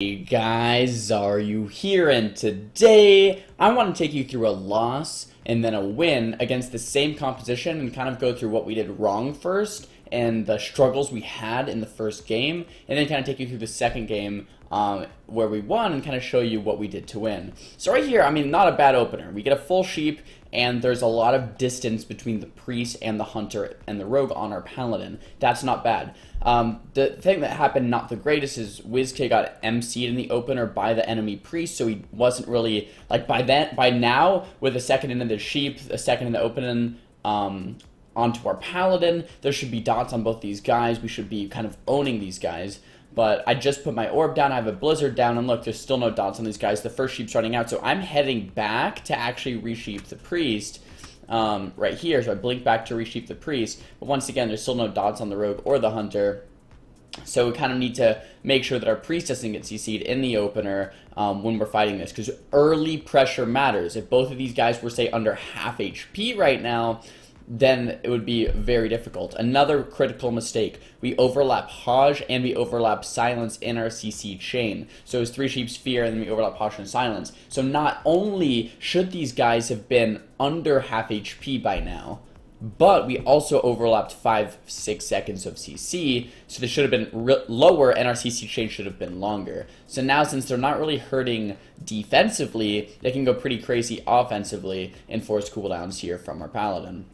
Hey guys, Xaryu here, and today I want to take you through a loss and then a win against the same composition and kind of go through what we did wrong first and the struggles we had in the first game, and then kind of take you through the second game where we won and kind of show you what we did to win. So right here, I mean, not a bad opener. We get a full sheep, and there's a lot of distance between the priest and the hunter and the rogue on our paladin. That's not bad. The thing that happened not the greatest is WizK got MC'd in the opener by the enemy priest, so he wasn't really, like, by now, with a second into the sheep, a second in the opening, onto our paladin, there should be dots on both these guys. We should be kind of owning these guys. But I just put my orb down, I have a blizzard down, and look, there's still no dots on these guys. The first sheep's running out, so I'm heading back to actually resheep the priest right here. So I blink back to resheep the priest, but once again, there's still no dots on the rogue or the hunter. So we kind of need to make sure that our priest doesn't get CC'd in the opener when we're fighting this, because early pressure matters. If both of these guys were, say, under half HP right now, then it would be very difficult. Another critical mistake, we overlap Hajj and we overlap Silence in our CC chain. So it's 3 Sheep's Fear and then we overlap Hajj and Silence. So not only should these guys have been under half HP by now, but we also overlapped 5-6 seconds of CC, so they should have been lower and our CC chain should have been longer. So now, since they're not really hurting defensively, they can go pretty crazy offensively and force cooldowns here from our paladin.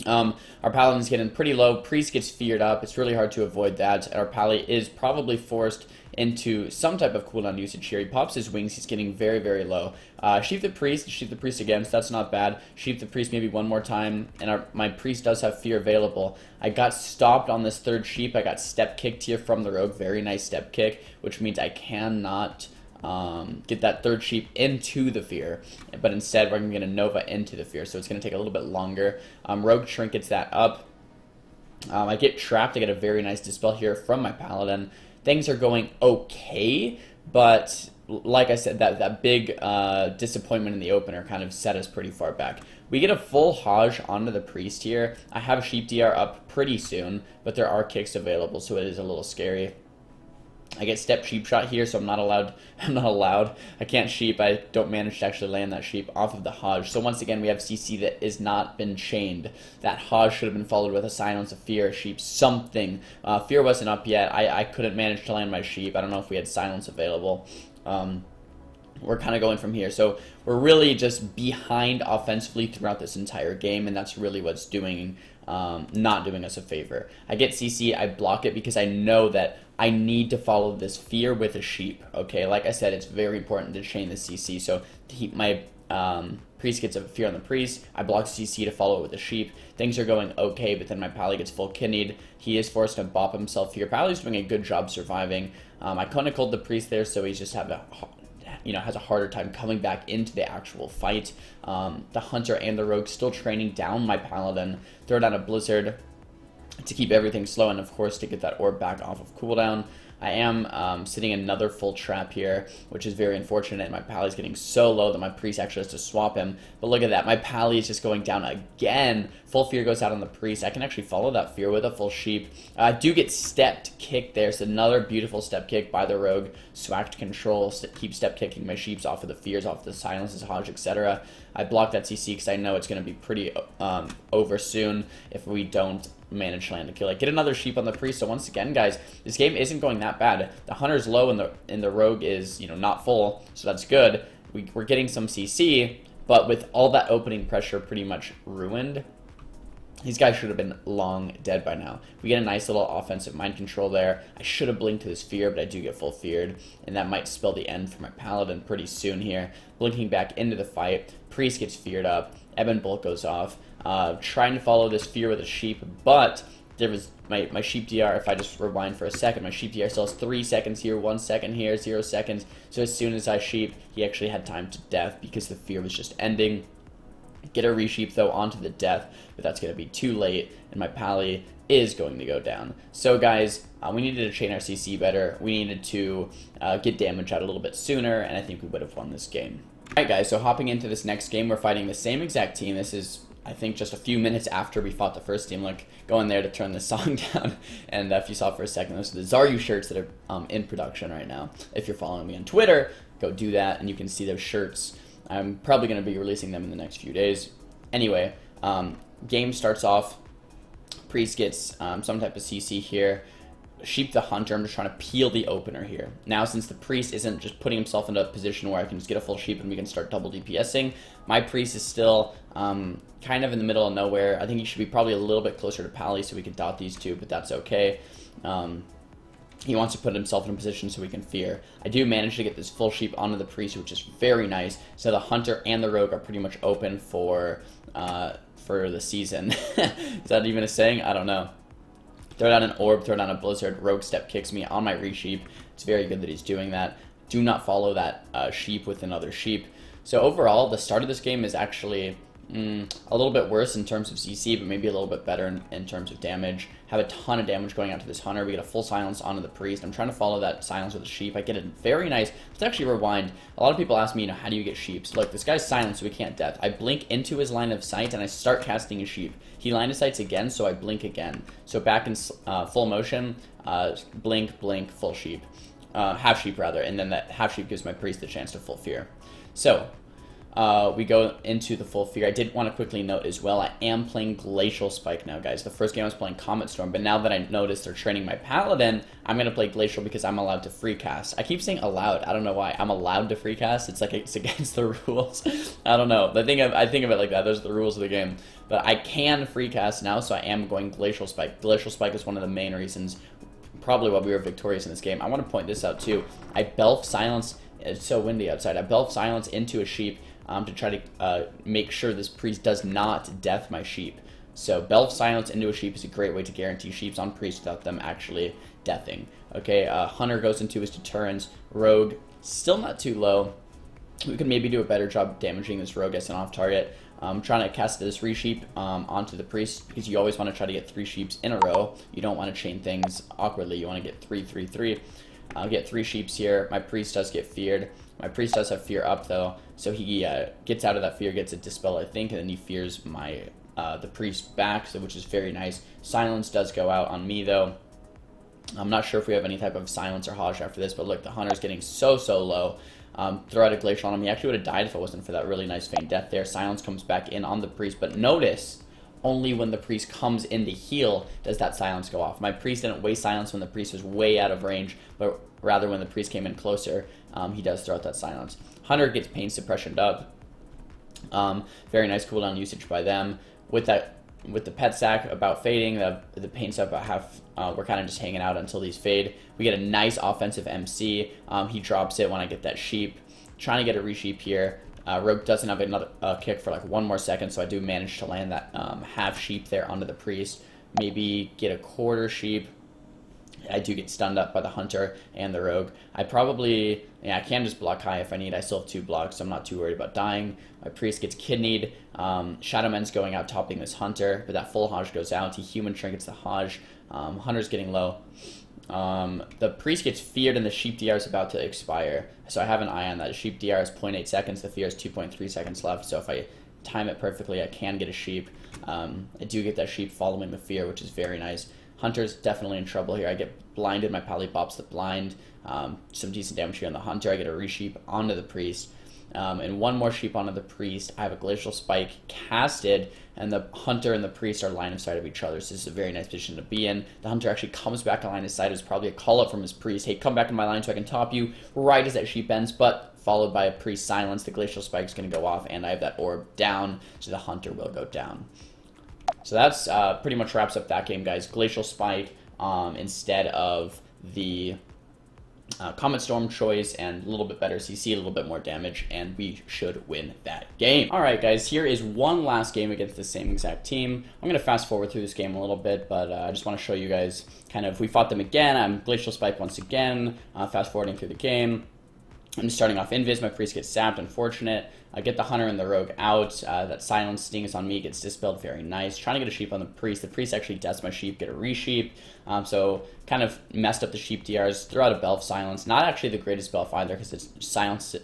Our paladin's getting pretty low. Priest gets feared up. It's really hard to avoid that. Our pally is probably forced into some type of cooldown usage here. He pops his wings. He's getting very, very low. Sheep the priest again, so that's not bad. Sheep the priest maybe one more time, and my priest does have fear available. I got stopped on this third sheep. I got step kicked here from the rogue. Very nice step kick, which means I cannot get that third sheep into the fear, but instead we're going to get a Nova into the fear, so it's going to take a little bit longer. Rogue trinkets that up. I get trapped. I get a very nice dispel here from my paladin. Things are going okay, but like I said, that big disappointment in the opener kind of set us pretty far back. We get a full Hajj onto the priest here. I have Sheep DR up pretty soon, but there are kicks available, so it is a little scary. I get step sheep shot here, so I'm not allowed. I can't sheep. I don't manage to actually land that sheep off of the Hajj. So once again, we have CC that is not been chained. That Hajj should have been followed with a Silence, of Fear, a sheep, something. Fear wasn't up yet. I couldn't manage to land my sheep. I don't know if we had Silence available. We're kind of going from here. So we're really just behind offensively throughout this entire game, and that's really what's doing not doing us a favor. I get CC, I block it because I know that I need to follow this fear with a sheep. Okay, like I said, it's very important to chain the CC. So my priest gets a fear on the priest. I block CC to follow it with a sheep. Things are going okay, but then my pally gets full kidneyed. He is forced to bop himself here. Pally's doing a good job surviving. I clinicaled the priest there, so he's just has a harder time coming back into the actual fight. The hunter and the rogue still training down my paladin. Throw down a blizzard to keep everything slow, and of course to get that orb back off of cooldown. I am sitting another full trap here, which is very unfortunate. My pally's getting so low that my priest actually has to swap him. But look at that, my pally is just going down again. Full fear goes out on the priest. I can actually follow that fear with a full sheep. I do get stepped kicked there, so another beautiful step kick by the rogue. Swacked control, keep step kicking my sheeps off of the fears, off of the silences, Hajj, etc. I block that CC because I know it's going to be pretty over soon if we don't manage to land a kill. I get another sheep on the priest. So once again, guys, this game isn't going that bad. The hunter's low and the rogue is, not full, so that's good. We're getting some CC, but with all that opening pressure pretty much ruined, these guys should have been long dead by now. We get a nice little offensive mind control there. I should have blinked to this fear, but I do get full feared, and that might spell the end for my paladin pretty soon here. Blinking back into the fight, priest gets feared up, Ebon Bolt goes off. Trying to follow this fear with a sheep, but there was my sheep DR. If I just rewind for a second, my sheep DR still has 3 seconds here, 1 second here, 0 seconds. So as soon as I sheep, he actually had time to death because the fear was just ending. Get a resheep though onto the death, but that's going to be too late, and my pally is going to go down. So guys, we needed to chain our CC better. We needed to get damage out a little bit sooner, and I think we would have won this game. Alright guys, so hopping into this next game, we're fighting the same exact team. This is I think just a few minutes after we fought the first team. Like, go in there to turn this song down. And if you saw for a second, those are the Xaryu shirts that are in production right now. If you're following me on Twitter, go do that, and you can see those shirts. I'm probably going to be releasing them in the next few days. Anyway, game starts off. Priest gets some type of CC here. Sheep the Hunter. I'm just trying to peel the opener here. Now, since the Priest isn't just putting himself into a position where I can just get a full Sheep and we can start double DPSing, my Priest is still kind of in the middle of nowhere. I think he should be probably a little bit closer to Pally so we can dot these two, but that's okay. He wants to put himself in a position so we can fear. I do manage to get this full Sheep onto the Priest, which is very nice. So the Hunter and the Rogue are pretty much open for the season. Is that even a saying? I don't know. Throw down an Orb, throw down a Blizzard, Rogue step kicks me on my resheep. It's very good that he's doing that. Do not follow that Sheep with another Sheep. So overall, the start of this game is actually a little bit worse in terms of CC, but maybe a little bit better in terms of damage. Have a ton of damage going out to this Hunter. We get a full silence onto the Priest. I'm trying to follow that silence with the Sheep. I get a very nice... Let's actually rewind. A lot of people ask me, how do you get Sheeps? Look, this guy's silent, so we can't death. I blink into his line of sight, and I start casting a Sheep. He line of sights again, so I blink again. So back in full motion, blink, blink, full Sheep. Half Sheep, rather, and then that half Sheep gives my Priest a chance to full fear. So... we go into the full fear. I did want to quickly note as well, I am playing Glacial Spike now, guys. The first game I was playing Comet Storm, but now that I noticed they're training my Paladin, I'm going to play Glacial because I'm allowed to free cast. I keep saying allowed. I don't know why. I'm allowed to free cast. It's like it's against the rules. I don't know. I think of it like that. Those are the rules of the game. But I can free cast now, so I am going Glacial Spike. Glacial Spike is one of the main reasons probably why we were victorious in this game. I want to point this out too. I Belf Silence. It's so windy outside. I Belf Silence into a Sheep to try to make sure this Priest does not death my Sheep. So Belf Silence into a Sheep is a great way to guarantee Sheeps on Priest without them actually deathing. Okay, Hunter goes into his deterrence. Rogue, still not too low. We could maybe do a better job damaging this Rogue as an off target. I'm trying to cast this resheep onto the Priest because you always want to try to get 3 Sheeps in a row. You don't want to chain things awkwardly. You want to get 3, 3, 3. I'll get 3 Sheeps here. My Priest does get feared. My Priest does have fear up though, so he gets out of that fear, gets a dispel I think, and then he fears my the Priest back, so which is very nice. Silence does go out on me though. I'm not sure if we have any type of silence or Hajj after this, but look, the Hunter's getting so low. Throw out a Glacial on him. He actually would have died if it wasn't for that really nice feign death there. Silence comes back in on the Priest, but notice, only when the Priest comes in to heal does that silence go off. My Priest didn't waste silence when the Priest was way out of range, but rather when the Priest came in closer, he does throw out that silence. Hunter gets pain suppressioned up. Very nice cooldown usage by them. With the pet sack about fading, the pain stuff about half, we're kind of just hanging out until these fade. We get a nice offensive MC. He drops it when I get that Sheep. Trying to get a resheep here. Rogue doesn't have another kick for like 1 more second, so I do manage to land that half Sheep there onto the Priest. Maybe get a quarter Sheep. I do get stunned up by the Hunter and the Rogue. I probably, I can just block high if I need. I still have 2 blocks, so I'm not too worried about dying. My Priest gets kidneyed. Shadowman's going out topping this Hunter, but that full Hajj goes out. He human trinkets the Hajj. Hunter's getting low. The Priest gets feared and the Sheep DR is about to expire. So I have an eye on that. The Sheep DR is 0.8 seconds. The fear is 2.3 seconds left. So if I time it perfectly, I can get a Sheep. I do get that Sheep following the fear, which is very nice. Hunter's definitely in trouble here. I get blinded. My Pally pops the blind. Some decent damage here on the Hunter. I get a resheep onto the Priest. And 1 more Sheep onto the Priest. I have a Glacial Spike casted, and the Hunter and the Priest are line of sight of each other. So this is a very nice position to be in. The Hunter actually comes back in line of sight. It's probably a call-up from his Priest. Hey, come back in my line so I can top you right as that Sheep ends, but followed by a Priest silence. The Glacial Spike's going to go off, and I have that orb down, so the Hunter will go down. So that's pretty much wraps up that game, guys. Glacial Spike instead of the Comet Storm choice, and a little bit better CC, a little bit more damage, and we should win that game. Alright guys, here is one last game against the same exact team. I'm going to fast forward through this game a little bit, but I just want to show you guys kind of, we fought them again. I'm Glacial Spike once again, fast forwarding through the game. I'm starting off invis, my priest gets sapped, unfortunate. I get the hunter and the rogue out. That silence stings on me, gets dispelled, very nice. Trying to get a sheep on the priest. The priest actually deaths my sheep, get a resheep. So kind of messed up the sheep DRs, throw out a Belf silence. Not actually the greatest Belf either, because it's silence,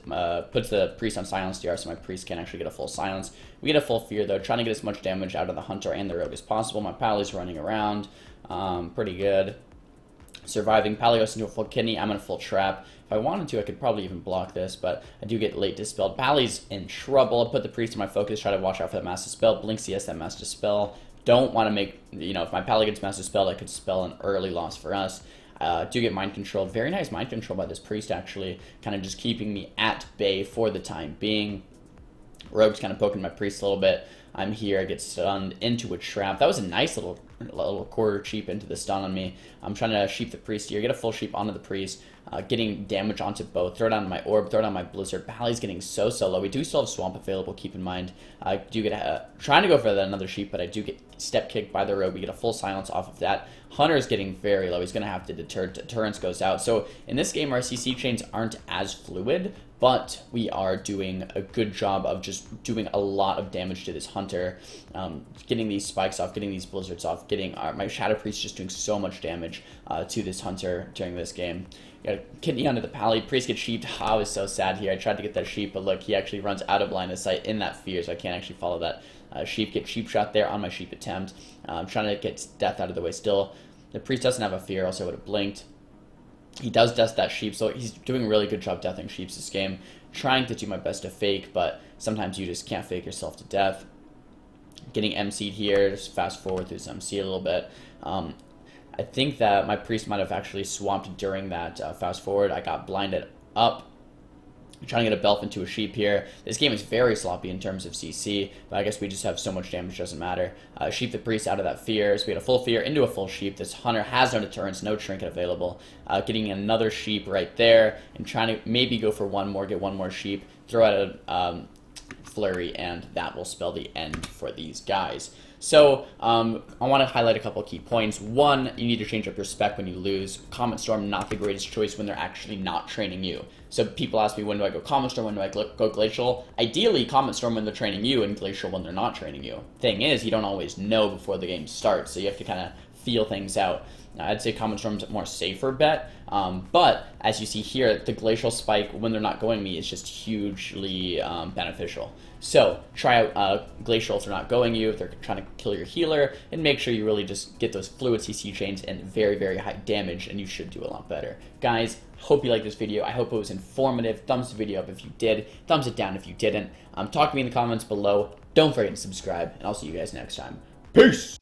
puts the priest on silence DR, so my priest can't actually get a full silence. We get a full fear though, trying to get as much damage out of the hunter and the rogue as possible. My pally's running around, pretty good. Surviving. Pally goes into a full kidney. I'm in a full trap. If I wanted to, I could probably even block this, but I do get late dispelled. Pally's in trouble. I put the priest in my focus, try to watch out for that mass dispel. Blink CS that mass dispel. Don't want to make, if my Pally gets mass dispelled, I could spell an early loss for us. Do get mind controlled. Very nice mind control by this priest, actually. Kind of just keeping me at bay for the time being. Rogue's kind of poking my priest a little bit. I'm here, I get stunned into a trap. That was a nice little quarter sheep into the stun on me. I'm trying to sheep the priest here, get a full sheep onto the priest, getting damage onto both. Throw down my orb, throw down my blizzard. Pally's getting so low. We do still have swamp available, keep in mind. I do get trying to go for another sheep, but I do get step kicked by the rogue. We get a full silence off of that. Hunter's getting very low. He's going to have to deter. Deterrence goes out. So in this game, our CC chains aren't as fluid, but we are doing a good job of just doing a lot of damage to this hunter, getting these spikes off, getting these blizzards off, getting my shadow priest just doing so much damage to this hunter during this game. Got a kidney onto the pally. Priest gets sheeped. I was so sad here. I tried to get that sheep, but look, he actually runs out of line of sight in that fear, so I can't actually follow that sheep. Get sheep shot there on my sheep attempt. I'm trying to get death out of the way still. The priest doesn't have a fear, else I would have blinked. He does death that sheep, so he's doing a really good job deathing sheeps this game. Trying to do my best to fake, but sometimes you just can't fake yourself to death. Getting MC'd here, just fast forward through this MC a little bit. I think that my priest might have actually swamped during that fast forward. I got blinded up. I'm trying to get a Belf into a sheep here. This game is very sloppy in terms of CC, but I guess we just have so much damage, doesn't matter. Sheep the priest out of that fear, so we had a full fear into a full sheep. This hunter has no deterrence, no trinket available. Getting another sheep right there, and trying to maybe go for one more, get one more sheep, throw out a flurry, and that will spell the end for these guys. So, I want to highlight a couple of key points. One, you need to change up your spec when you lose. Comet Storm, not the greatest choice when they're actually not training you. So people ask me, when do I go Comet Storm, when do I go Glacial? Ideally, Comet Storm when they're training you, and Glacial when they're not training you. Thing is, you don't always know before the game starts, so you have to kind of feel things out. I'd say Comet Storm's a more safer bet, but as you see here, the Glacial Spike, when they're not going me, is just hugely beneficial. So try out Glacial if they're not going you, if they're trying to kill your healer, and make sure you really just get those fluid CC chains and very high damage, and you should do a lot better. Guys, hope you liked this video. I hope it was informative. Thumbs the video up if you did. Thumbs it down if you didn't. Talk to me in the comments below. Don't forget to subscribe, and I'll see you guys next time. Peace!